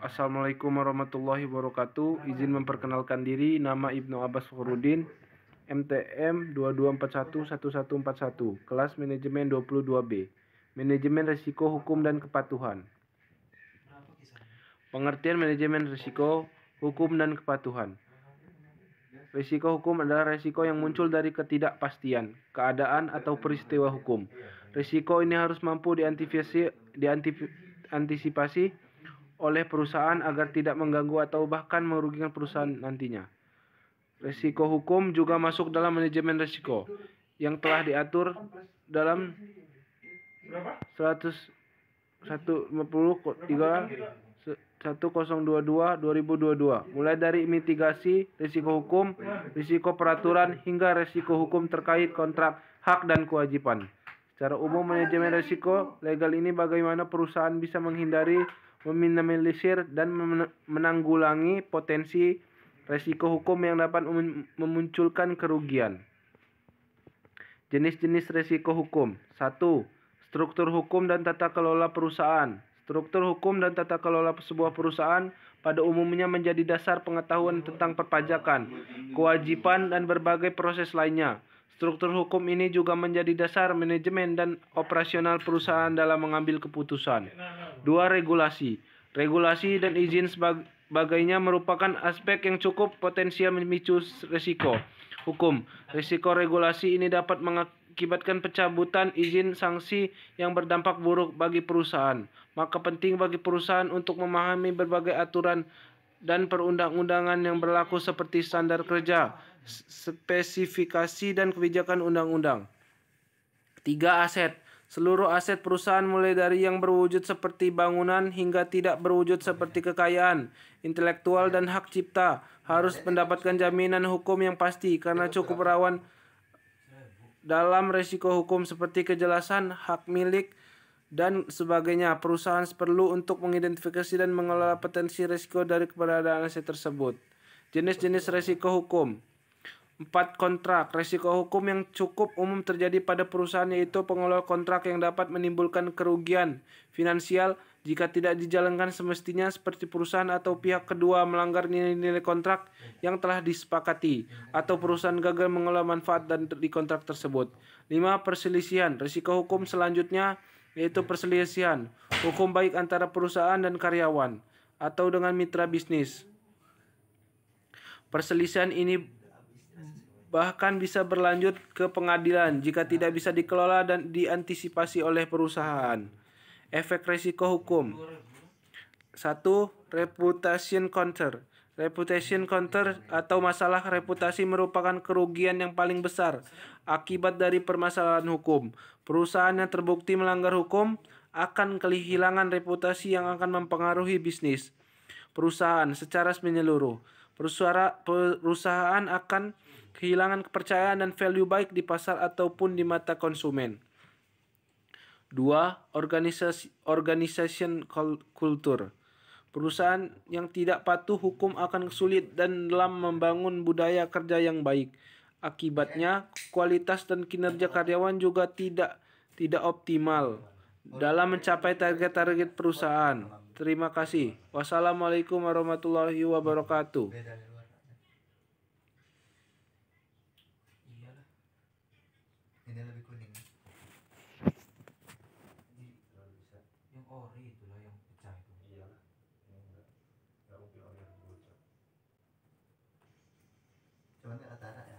Assalamualaikum warahmatullahi wabarakatuh. Izin memperkenalkan diri, nama Ibnu Abbas Fakhruddin, MTM 22411141, kelas manajemen 22B, manajemen risiko hukum dan kepatuhan. Pengertian manajemen risiko hukum dan kepatuhan. Risiko hukum adalah risiko yang muncul dari ketidakpastian, keadaan atau peristiwa hukum. Risiko ini harus mampu diantisipasi oleh perusahaan agar tidak mengganggu atau bahkan merugikan perusahaan nantinya. Risiko hukum juga masuk dalam manajemen risiko yang telah diatur dalam 1022 mulai dari mitigasi risiko hukum, risiko peraturan hingga risiko hukum terkait kontrak, hak dan kewajiban. Secara umum, manajemen risiko legal ini bagaimana perusahaan bisa menghindari, meminimalisir, dan menanggulangi potensi risiko hukum yang dapat memunculkan kerugian. Jenis-jenis risiko hukum. 1. Struktur hukum dan tata kelola perusahaan. Struktur hukum dan tata kelola sebuah perusahaan pada umumnya menjadi dasar pengetahuan tentang perpajakan, kewajiban, dan berbagai proses lainnya. Struktur hukum ini juga menjadi dasar manajemen dan operasional perusahaan dalam mengambil keputusan. 2. Regulasi. Regulasi dan izin sebagainya merupakan aspek yang cukup potensial memicu risiko hukum. Risiko regulasi ini dapat mengakibatkan pencabutan izin, sanksi yang berdampak buruk bagi perusahaan. Maka penting bagi perusahaan untuk memahami berbagai aturan dan perundang-undangan yang berlaku seperti standar kerja, spesifikasi dan kebijakan undang-undang. 3. Aset. Seluruh aset perusahaan mulai dari yang berwujud seperti bangunan hingga tidak berwujud seperti kekayaan intelektual dan hak cipta harus mendapatkan jaminan hukum yang pasti karena cukup rawan dalam risiko hukum seperti kejelasan hak milik dan sebagainya. Perusahaan perlu untuk mengidentifikasi dan mengelola potensi risiko dari keberadaan aset tersebut. Jenis-jenis risiko hukum. 4. Kontrak. Risiko hukum yang cukup umum terjadi pada perusahaan yaitu pengelola kontrak yang dapat menimbulkan kerugian finansial jika tidak dijalankan semestinya, seperti perusahaan atau pihak kedua melanggar nilai-nilai kontrak yang telah disepakati atau perusahaan gagal mengelola manfaat di kontrak tersebut. 5. Perselisihan. Risiko hukum selanjutnya yaitu perselisihan hukum baik antara perusahaan dan karyawan atau dengan mitra bisnis. Perselisihan ini bahkan bisa berlanjut ke pengadilan jika tidak bisa dikelola dan diantisipasi oleh perusahaan. Efek risiko hukum. 1. Reputation counter. Reputation counter atau masalah reputasi merupakan kerugian yang paling besar akibat dari permasalahan hukum. Perusahaan yang terbukti melanggar hukum akan kehilangan reputasi yang akan mempengaruhi bisnis perusahaan secara menyeluruh. Perusahaan akan kehilangan kepercayaan dan value baik di pasar ataupun di mata konsumen. 2. Organization culture. Perusahaan yang tidak patuh hukum akan sulit dan dalam membangun budaya kerja yang baik. Akibatnya, kualitas dan kinerja karyawan juga tidak optimal dalam mencapai target-target perusahaan. Terima kasih. Wassalamualaikum warahmatullahi wabarakatuh. Ini lebih kuning. Yang ori itulah yang pecah itu. Iyalah. Enggak mungkin ori yang bocor. Cuman rata-rata ya.